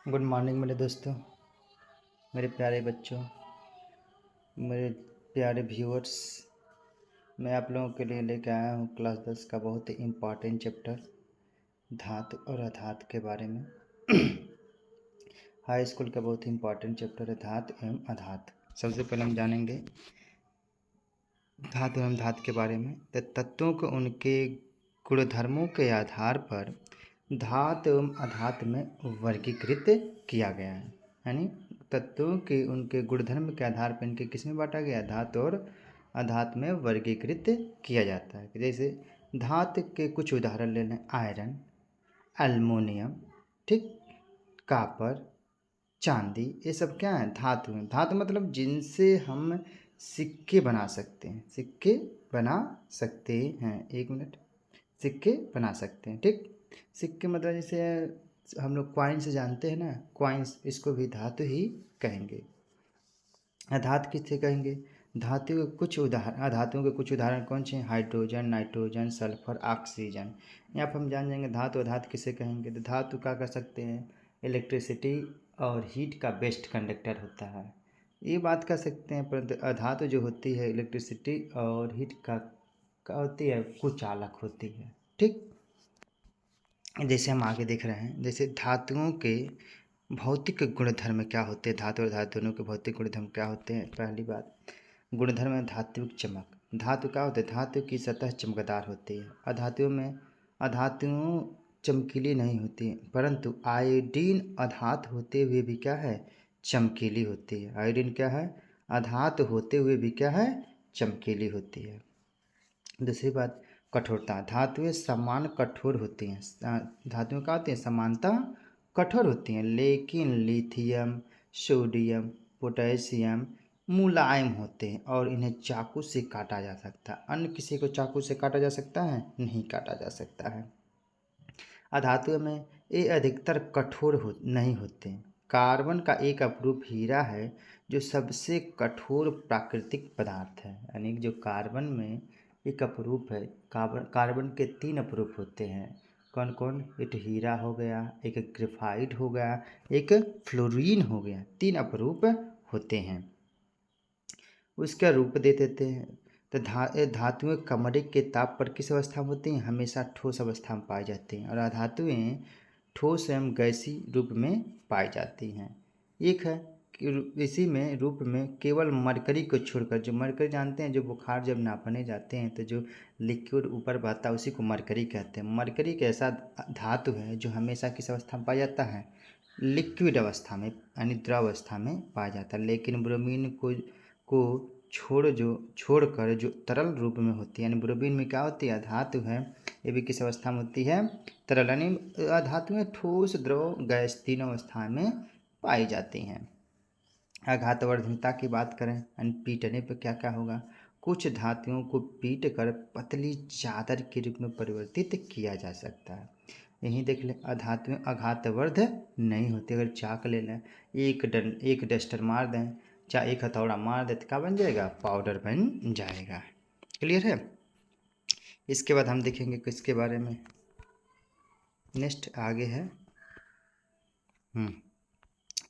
Good morning मेरे दोस्तों, मेरे प्यारे बच्चों, मेरे प्यारे व्यूअर्स। मैं आप लोगों के लिए लेके आया हूँ क्लास 10 का बहुत ही इम्पॉर्टेंट चैप्टर धातु और अधातु के बारे में। हाई स्कूल का बहुत ही इम्पॉर्टेंट चैप्टर है धातु एवं अधातु। सबसे पहले हम जानेंगे धातु एवं धातु के बारे में। तो तत्वों को उनके गुणधर्मों के आधार पर धातु एवं अधातु में वर्गीकृत किया गया है। यानी तत्वों के उनके गुणधर्म के आधार पर इनके किस में बांटा गया है? धातु और अधातु में वर्गीकृत किया जाता है। जैसे धातु के कुछ उदाहरण ले लें, आयरन, एल्युमिनियम, ठीक, कॉपर, चांदी, ये सब क्या है? धातु हैं। धातु मतलब जिनसे हम सिक्के बना सकते हैं। सिक्के बना सकते हैं, एक मिनट, सिक्के बना सकते हैं, ठीक। सिक्के मतलब जैसे हम लोग क्वाइंस जानते हैं ना, क्वाइंस, इसको भी धातु ही कहेंगे। अधातु किसे कहेंगे? धातु के कुछ उदाहरण, अधातुओं के कुछ उदाहरण कौन से हैं? Hydrogen, nitrogen, sulphur, oxygen. यहाँ पर हम जान जाएंगे धातु अधातु किसे कहेंगे। तो धातु क्या कर सकते हैं? इलेक्ट्रिसिटी और हीट का बेस्ट कंडक्टर होता है, ये बात कर सकते हैं। परंतु अधातु जो होती है इलेक्ट्रिसिटी और हीट का होती है, कुचालक होती है, ठीक। जैसे हम आगे देख रहे हैं, जैसे धातुओं के भौतिक गुणधर्म क्या होते हैं? धातु और धातु दोनों के भौतिक गुणधर्म क्या होते हैं? पहली बात, गुणधर्म है धात्विक चमक। धातु क्या होते हैं? धातु की सतह चमकदार होती है। अधातुओं चमकीली नहीं होती, परंतु आयोडीन अधातु होते हुए भी क्या है? चमकीली होती है। आयोडीन क्या है? अधातु होते हुए भी क्या है? चमकीली होती है। दूसरी बात, कठोरता। धातुएं समान कठोर होती हैं। धातुएं क्या होती हैं? समानता कठोर होती हैं, लेकिन लिथियम, सोडियम, पोटेशियम मुलायम होते हैं और इन्हें चाकू से काटा जा सकता है। अन्य किसी को चाकू से काटा जा सकता है? नहीं काटा जा सकता है। अधातुओं में ये अधिकतर कठोर नहीं होते। कार्बन का एक अपरूप हीरा है जो सबसे कठोर प्राकृतिक पदार्थ है। यानी जो कार्बन में एक अपरूप है, कार्बन के 3 अपरूप होते हैं। कौन कौन? एक हीरा हो गया, एक ग्रेफाइट हो गया, एक फ्लोरीन हो गया। 3 अपरूप होते हैं, उसका रूप दे देते हैं। तो धातुएं कमरे के ताप पर किस अवस्था में होती हैं? हमेशा ठोस अवस्था में पाई जाती हैं। और अधातुएं ठोस एवं गैसीय रूप में पाई जाती हैं। एक है कि इसी में रूप में केवल मरकरी को छोड़कर, जो मरकरी जानते हैं, जो बुखार जब नापने जाते हैं तो जो लिक्विड ऊपर बहता है उसी को मरकरी कहते हैं। मरकरी एक ऐसा धातु है जो हमेशा किस अवस्था में पाया जाता है? लिक्विड अवस्था में, यानी द्रव अवस्था में पाया जाता है। लेकिन ब्रोमीन को छोड़कर जो तरल रूप में होती है, यानी ब्रोमीन में क्या होती है? धातु है, ये भी किस अवस्था में होती है? तरल। यानी धातुएं ठोस, द्रव, गैस तीनों अवस्था में पाई जाती हैं। आघातवर्धनता की बात करें, यानी पीटने पर क्या क्या होगा? कुछ धातुओं को पीट कर पतली चादर के रूप में परिवर्तित किया जा सकता है। यहीं देख लें, अधातुएं आघातवर्ध नहीं होती। अगर चाक ले लें, एक डस्टर मार दें, चाहे एक हथौड़ा मार दे तो क्या बन जाएगा? पाउडर बन जाएगा। क्लियर है? इसके बाद हम देखेंगे किसके बारे में, नेक्स्ट आगे है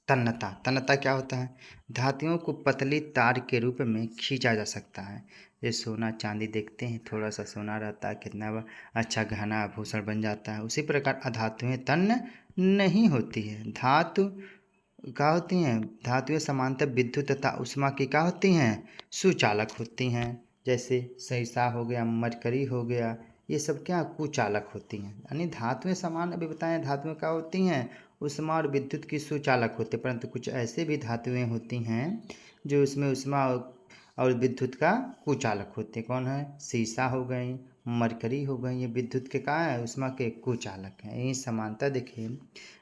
तन्यता। तन्यता क्या होता है? धातुओं को पतली तार के रूप में खींचा जा सकता है। ये सोना चांदी देखते हैं, थोड़ा सा सोना रहता है, कितना अच्छा घना आभूषण बन जाता है। उसी प्रकार अधातुएं तन्य नहीं होती है। धातु क्या होती हैं? धातुएं समांतर विद्युत तथा ऊष्मा की क्या होती हैं? सुचालक होती हैं। जैसे सहीसा हो गया, मरकरी हो गया, ये सब क्या कुचालक होती हैं। यानी धातुएं समान, अभी बताएं, धातुएं क्या होती हैं? ऊष्मा और विद्युत की सुचालक होते हैं। परंतु कुछ ऐसे भी धातुएं होती हैं जो उसमें ऊष्मा और विद्युत का कुचालक होते हैं। कौन है? सीसा हो गई, मरकरी हो गई, ये विद्युत के क्या है? ऊष्मा के कुचालक हैं। यही समानता देखिए,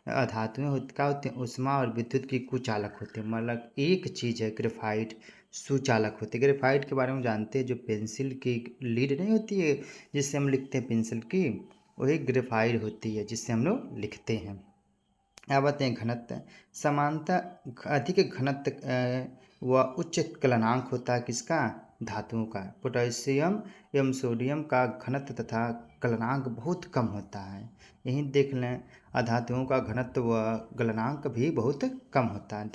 धातुएं क्या होती हैं? ऊष्मा और विद्युत की कुचालक होती हैं। मतलब एक चीज़ है ग्रेफाइट, सुचालक होती है। ग्रेफाइट के बारे में जानते हैं, जो पेंसिल की लीड नहीं होती है जिससे हम लिखते हैं पेंसिल की, वही ग्रेफाइट होती है जिससे हम लोग लिखते हैं। अब आते हैं घनत्व। समानता अधिक घनत्व व उच्च गलनांक होता है किसका? धातुओं का। पोटेशियम एवं सोडियम का घनत्व तथा गलनांक बहुत कम होता है। यही देख लें, अधातुओं का घनत्व व गलनांक भी बहुत कम होता है।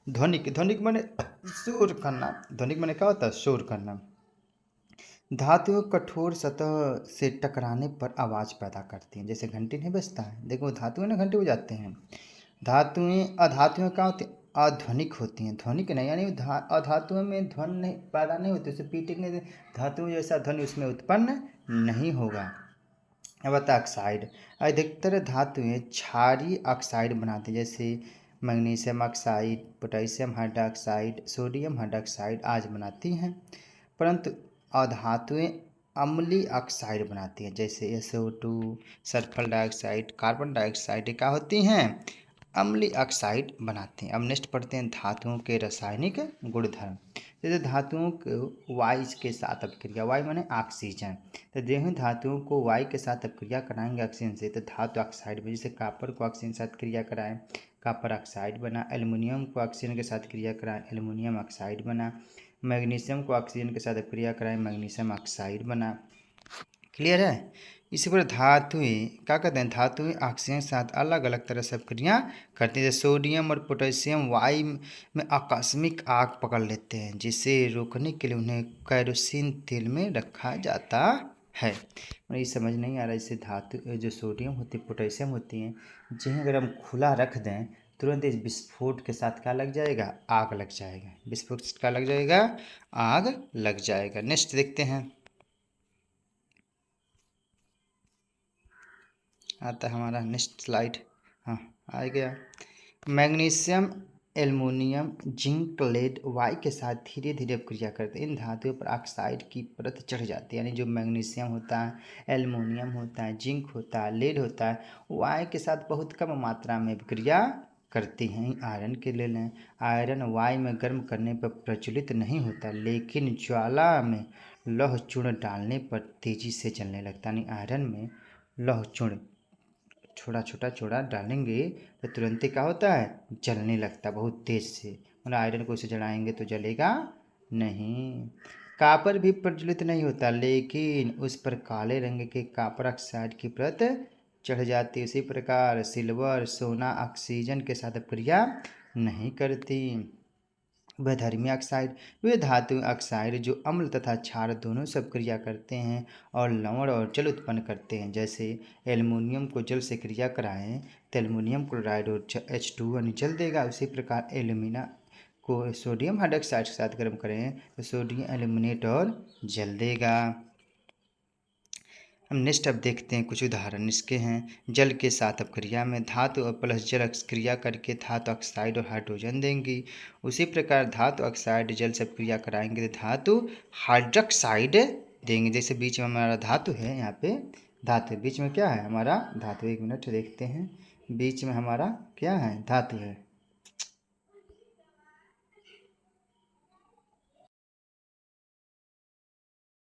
ध्वनिक, ध्वनिक माने शोर करना। ध्वनिक माने क्या होता है? शोर करना। धातुएं कठोर सतह से टकराने पर आवाज़ पैदा करती हैं। जैसे घंटी नहीं बजता है, देखो धातुएं ना घंटी बजाते हैं। धातुएं अधातुएं क्या होती हैं? अध्वनिक होती हैं। ध्वनिक नहीं, यानी अधातुओं में ध्वनि नहीं पैदा नहीं होती, उसे पीटेंगे धातुओं जैसा ध्वनि उसमें उत्पन्न नहीं होगा। अब आता ऑक्साइड। अधिकतर धातुएं क्षारीय ऑक्साइड बनाती हैं, जैसे magnesium oxide, potassium hydroxide, sodium hydroxide आज बनाती हैं। परंतु अधातुएं अम्लीय ऑक्साइड बनाती हैं, जैसे SO2, sulphur dioxide, carbon dioxide. क्या होती हैं? अम्लीय ऑक्साइड बनाते हैं। अब नेक्स्ट पढ़ते हैं धातुओं के रासायनिक गुणधर्म। जैसे धातुओं को वायु के साथ अपक्रिया, वायु माने ऑक्सीजन, तो जो धातुओं को वायु के साथ अपक्रिया कराएंगे ऑक्सीजन से, तो धातु ऑक्साइड में, जैसे कापर को ऑक्सीजन के साथ क्रिया कराएं, कापर ऑक्साइड बना। एल्युमिनियम को ऑक्सीजन के साथ क्रिया कराएं, एल्युमिनियम ऑक्साइड बना। मैग्नीशियम को ऑक्सीजन के साथ क्रिया कराएं, मैग्नीशियम ऑक्साइड बना। क्लियर है? इसी पर धातुएं क्या कहते हैं? धातुएं ऑक्सीजन के साथ अलग अलग तरह से क्रिया करती हैं। जैसे सोडियम और पोटेशियम वायु में आकस्मिक आग पकड़ लेते हैं, जिसे रोकने के लिए उन्हें केरोसिन तेल में रखा जाता है। ये समझ नहीं आ रहा, इससे धातु जो सोडियम होती है, पोटेशियम होती हैं, जिन्हें अगर हम खुला रख दें तुरंत इस विस्फोट के साथ क्या लग जाएगा? आग लग जाएगा। विस्फोट से क्या लग जाएगा? आग लग जाएगा। नेक्स्ट देखते हैं, आता है हमारा नेक्स्ट स्लाइड। हाँ, आ गया। मैग्नीशियम, एल्युमिनियम, जिंक, लेड वायु के साथ धीरे धीरे क्रिया करते हैं। इन धातुओं पर ऑक्साइड की परत चढ़ जाती है, यानी जो मैग्नीशियम होता है, एल्युमिनियम होता है, जिंक होता है, लेड होता है, वायु के साथ बहुत कम मात्रा में क्रिया करती हैं। आयरन के ले लें। आयरन वायु में गर्म करने पर प्रज्वलित नहीं होता, लेकिन ज्वाला में लौह चूर्ण डालने पर तेजी से जलने लगता है। यानी आयरन में लौह चूर्ण छोटा छोटा चूड़ा डालेंगे तो तुरंत क्या होता है? जलने लगता है बहुत तेज से। मतलब आयरन को इसे जलाएंगे तो जलेगा नहीं। कापर भी प्रज्वलित नहीं होता, लेकिन उस पर काले रंग के कापर ऑक्साइड की परत चढ़ जाती है। इसी प्रकार सिल्वर, सोना ऑक्सीजन के साथ क्रिया नहीं करती। वैधर्मी ऑक्साइड, वे धातु ऑक्साइड जो अम्ल तथा क्षार दोनों से क्रिया करते हैं और लवण और जल उत्पन्न करते हैं। जैसे एल्युमिनियम को जल से क्रिया कराएं तो एल्युमिनियम क्लोराइड और H2O जल देगा। उसी प्रकार एल्यूमिना को सोडियम हाइड्रोक्साइड के साथ गर्म करें तो सोडियम एल्यूमिनेट और जल देगा। हम नेक्स्ट अब देखते हैं कुछ उदाहरण इसके हैं। जल के साथ अपक्रिया में धातु और प्लस जल क्रिया करके धातु ऑक्साइड और हाइड्रोजन देंगी। उसी प्रकार धातु ऑक्साइड जल से क्रिया कराएंगे तो धातु हाइड्रोक्साइड देंगे। जैसे बीच में हमारा धातु है, यहाँ पे धातु बीच में क्या है? हमारा धातु। एक मिनट देखते हैं, बीच में हमारा क्या है? धातु है।